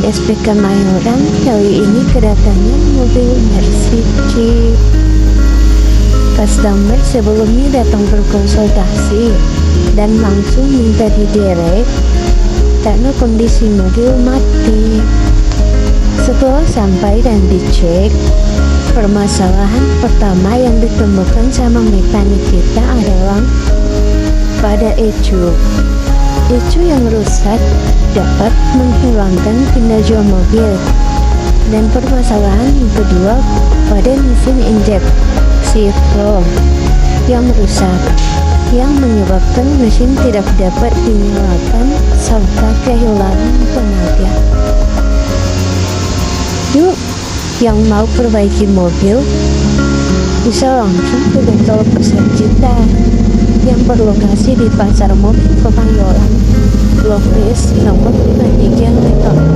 SPK Kemayoran. Kali ini kedatangan mobil Mercy Jeep. Customer sebelumnya datang berkonsultasi dan langsung minta diderek karena kondisi mobil mati. Setelah sampai dan dicek, permasalahan pertama yang ditemukan sama mekanik kita adalah pada ECU. ECU yang rusak dapat menghilangkan kinerja mobil. Dan permasalahan yang kedua pada mesin injeksi flow yang rusak, yang menyebabkan mesin tidak dapat dinyalakan serta kehilangan tenaga. Yuk, yang mau perbaiki mobil bisa langsung ke bengkel Pusat Cita yang berlokasi di Pasar Mobil Kemayoran, Blok S nomor 53 Lekong.